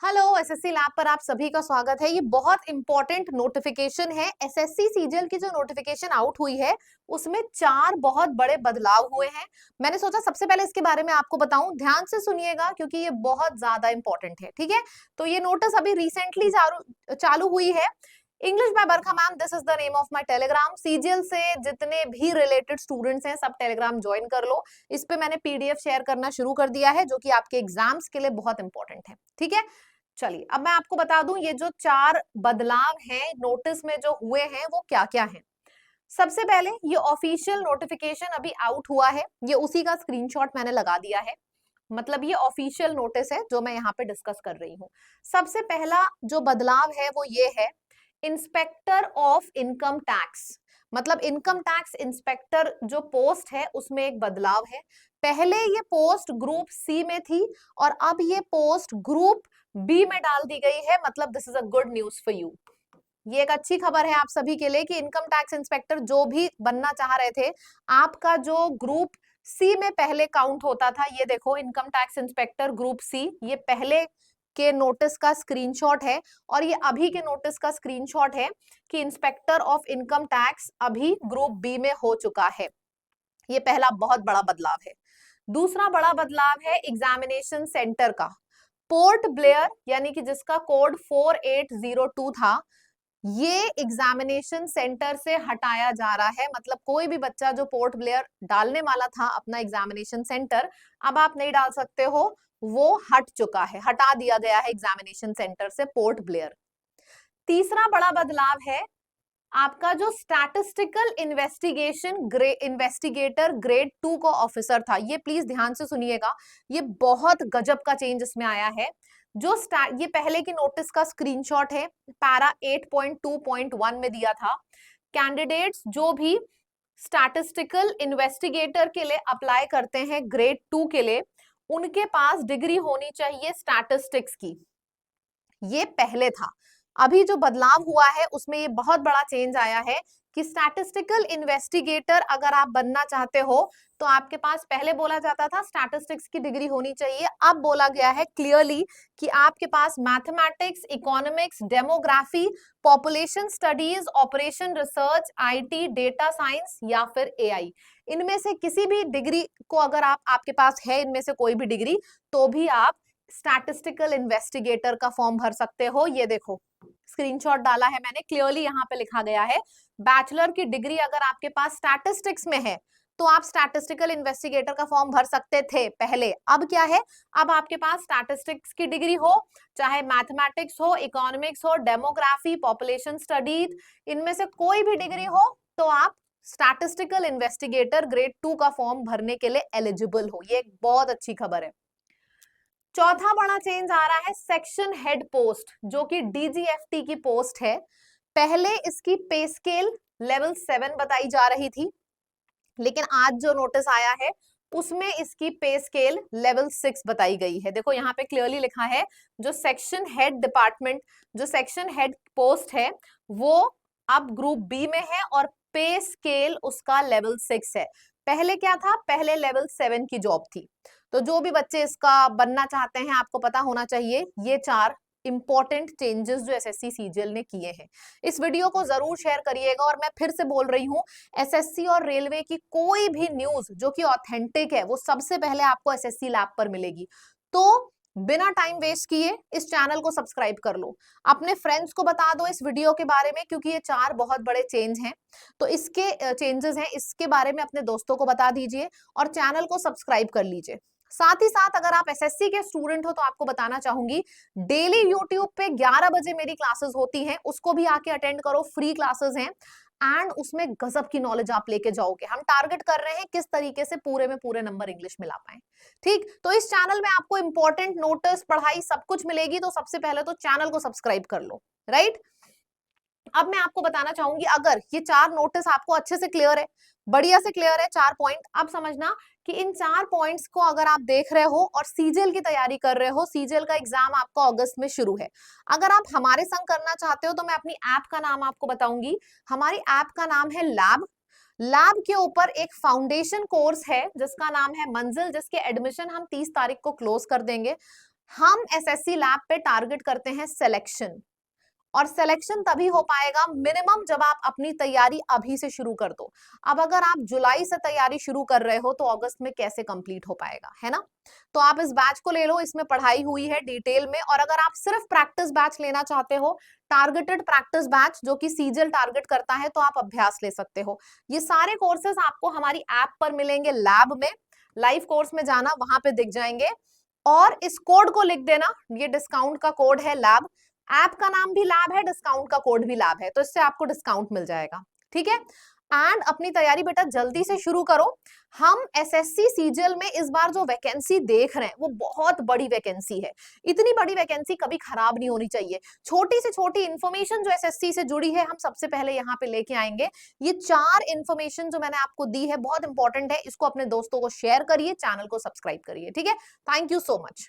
Hello SSC lab पर आप सभी का स्वागत है। ये बहुत इंपॉर्टेंट नोटिफिकेशन है। एसएससी सीजीएल की जो नोटिफिकेशन आउट हुई है उसमें 4 बहुत बड़े बदलाव हुए हैं। मैंने सोचा सबसे पहले इसके बारे में आपको बताऊं, ध्यान से सुनिएगा क्योंकि ये बहुत ज्यादा इंपॉर्टेंट है। ठीक है, तो ये नोटिस अभी रिसेंटली चालू हुई है। English by Barkha ma'am, this is the name of my Telegram. CGL से जितने भी रिलेटेड स्टूडेंट्स हैं सब टेलीग्राम ज्वाइन कर लो। इस पे मैंने पीडीएफ शेयर करना शुरू कर दिया है जो कि आपके एग्जाम्स के लिए बहुत इंपॉर्टेंट है। ठीक है, चलिए अब मैं आपको बता दूं ये जो 4 बदलाव हैं नोटिस में जो हुए हैं वो क्या क्या हैं। सबसे पहले ये ऑफिशियल नोटिफिकेशन अभी आउट हुआ है, ये उसी का स्क्रीनशॉट मैंने लगा दिया है। मतलब ये ऑफिशियल नोटिस है जो मैं यहाँ पे डिस्कस कर रही हूँ। सबसे पहला जो बदलाव है वो ये है, इंस्पेक्टर ऑफ इनकम टैक्स। मतलब इनकम टैक्स इंस्पेक्टर जो पोस्ट है उसमें एक बदलाव है। पहले ये पोस्ट ग्रुप सी में थी और अब ये पोस्ट ग्रुप बी में डाल दी गई है। मतलब this is a good news for you. ये एक अच्छी खबर है आप सभी के लिए कि इनकम टैक्स इंस्पेक्टर जो भी बनना चाह रहे थे, आपका जो ग्रुप सी में पहले काउंट होता था, ये देखो income tax inspector group C, ये पहले के नोटिस का स्क्रीनशॉट है और ये अभी के नोटिस का स्क्रीनशॉट है कि इंस्पेक्टर ऑफ इनकम टैक्स अभी ग्रुप बी में हो चुका है। ये पहला बहुत बड़ा बदलाव है। दूसरा बड़ा बदलाव है एग्जामिनेशन सेंटर का। पोर्ट ब्लेयर यानी कि जिसका कोड 4802 था, ये एग्जामिनेशन सेंटर से हटाया जा रहा है। मतलब कोई भी बच्चा जो पोर्ट ब्लेयर डालने वाला था अपना एग्जामिनेशन सेंटर, अब आप नहीं डाल सकते हो, वो हट चुका है, हटा दिया गया है एग्जामिनेशन सेंटर से पोर्ट ब्लेयर। तीसरा बड़ा बदलाव है, आपका जो स्टैटिस्टिकल इन्वेस्टिगेटर ग्रेड 2 का ऑफिसर था, ये प्लीज ध्यान से सुनिएगा, ये बहुत गजब का चेंज इसमें आया है। जो ये पहले की नोटिस का स्क्रीनशॉट है, पैरा 8.2.1 में दिया था। कैंडिडेट्स जो भी स्टैटिस्टिकल इन्वेस्टिगेटर के लिए अप्लाई करते हैं ग्रेड 2 के लिए, उनके पास डिग्री होनी चाहिए स्टैटिस्टिक्स की। ये पहले था। अभी जो बदलाव हुआ है उसमें ये बहुत बड़ा चेंज आया है कि स्टैटिस्टिकल इन्वेस्टिगेटर अगर आप बनना चाहते हो तो आपके पास, पहले बोला जाता था स्टैटिस्टिक्स की डिग्री होनी चाहिए, अब बोला गया है क्लियरली कि आपके पास mathematics, economics, demography, population studies, operation research, IT, data science या फिर एआई, इनमें से किसी भी डिग्री को अगर आपके पास है, इनमें से कोई भी डिग्री, तो भी आप स्टैटिस्टिकल इन्वेस्टिगेटर का फॉर्म भर सकते हो। ये देखो स्क्रीनशॉट डाला है मैंने, क्लियरली यहाँ पे लिखा गया है बैचलर की डिग्री अगर आपके पास स्टैटिस्टिक्स में है तो आप स्टैटिस्टिकल इन्वेस्टिगेटर का फॉर्म भर सकते थे पहले। अब क्या है, अब आपके पास स्टैटिस्टिक्स की डिग्री हो, चाहे मैथमेटिक्स हो, इकोनॉमिक्स हो, डेमोग्राफी, पॉपुलेशन स्टडीज, इनमें से कोई भी डिग्री हो, तो आप स्टैटिस्टिकल इन्वेस्टिगेटर ग्रेड 2 का फॉर्म भरने के लिए एलिजिबल हो। ये एक बहुत अच्छी खबर है। चौथा बड़ा चेंज आ रहा है सेक्शन हेड पोस्ट, जो कि डीजीएफटी की पोस्ट है। पहले इसकी पे स्केल लेवल 7 बताई जा रही थी, लेकिन आज जो नोटिस आया है उसमें इसकी पे स्केल लेवल 6 बताई गई है। देखो यहाँ पे क्लियरली लिखा है, जो सेक्शन हेड डिपार्टमेंट, जो सेक्शन हेड पोस्ट है वो अब ग्रुप बी में है और पे स्केल उसका लेवल 6 है। पहले क्या था, पहले लेवल 7 की जॉब थी। तो जो भी बच्चे इसका बनना चाहते हैं, आपको पता होना चाहिए ये 4 इंपॉर्टेंट चेंजेस जो एसएससी सीजीएल ने किए हैं। इस वीडियो को जरूर शेयर करिएगा और मैं फिर से बोल रही हूँ, एसएससी और रेलवे की कोई भी न्यूज जो कि ऑथेंटिक है वो सबसे पहले आपको एसएससी लैब पर मिलेगी। तो बिना टाइम वेस्ट किए इस चैनल को सब्सक्राइब कर लो, अपने फ्रेंड्स को बता दो इस वीडियो के बारे में, क्योंकि ये 4 बहुत बड़े चेंज हैं। तो इसके चेंजेस हैं, इसके बारे में अपने दोस्तों को बता दीजिए और चैनल को सब्सक्राइब कर लीजिए। साथ ही साथ अगर आप एसएससी के स्टूडेंट हो तो आपको बताना चाहूंगी, डेली यूट्यूब पे 11 बजे मेरी क्लासेस होती हैं, उसको भी आके अटेंड करो, फ्री क्लासेस हैं एंड उसमें गजब की नॉलेज आप लेके जाओगे। हम टारगेट कर रहे हैं किस तरीके से पूरे में पूरे नंबर इंग्लिश में ला पाए। ठीक, तो इस चैनल में आपको इंपॉर्टेंट नोट्स, पढ़ाई सब कुछ मिलेगी, तो सबसे पहले तो चैनल को सब्सक्राइब कर लो, राइट। अब मैं आपको बताना चाहूंगी, अगर ये 4 नोटिस आपको अच्छे से क्लियर है, बढ़िया से क्लियर है 4 पॉइंट, अब समझना कि इन 4 पॉइंट्स को अगर आप देख रहे हो और सीजीएल की तैयारी कर रहे हो, सीजीएल का एग्जाम आपका अगस्त में शुरू है, अगर आप हमारे संग करना चाहते हो तो मैं अपनी ऐप का नाम आपको बताऊंगी। हमारी ऐप का नाम है लैब। लैब के ऊपर एक फाउंडेशन कोर्स है जिसका नाम है मंजिल, जिसके एडमिशन हम 30 तारीख को क्लोज कर देंगे। हम एसएससी लैब पे टारगेट करते हैं सिलेक्शन, और सिलेक्शन तभी हो पाएगा मिनिमम जब आप अपनी तैयारी अभी से शुरू कर दो। अब अगर आप जुलाई से तैयारी शुरू कर रहे हो तो अगस्त में कैसे कंप्लीट हो पाएगा, है ना? तो आप इस बैच को ले लो, इसमें पढ़ाई हुई है डिटेल में। और अगर आप सिर्फ प्रैक्टिस बैच लेना चाहते हो, टारगेटेड प्रैक्टिस बैच जो कि सीजीएल टारगेट करता है, तो आप अभ्यास ले सकते हो। ये सारे कोर्सेज आपको हमारी ऐप पर मिलेंगे, लैब में। लाइव कोर्स में जाना, वहां पे दिख जाएंगे। और इस कोड को लिख देना, ये डिस्काउंट का कोड है लैब। ऐप का नाम भी लैब है, डिस्काउंट का कोड भी लैब है, तो इससे आपको डिस्काउंट मिल जाएगा। ठीक है? एंड अपनी तैयारी बेटा जल्दी से शुरू करो। हम एसएससी सीजीएल में इस बार जो वैकेंसी देख रहे हैं वो बहुत बड़ी वैकेंसी है। इतनी बड़ी वैकेंसी कभी खराब नहीं होनी चाहिए। छोटी से छोटी इंफॉर्मेशन जो एसएससी से जुड़ी है, हम सबसे पहले यहाँ पे लेके आएंगे। ये 4 इंफॉर्मेशन जो मैंने आपको दी है बहुत इंपॉर्टेंट है, इसको अपने दोस्तों को शेयर करिए, चैनल को सब्सक्राइब करिए। ठीक है? Thank you so much.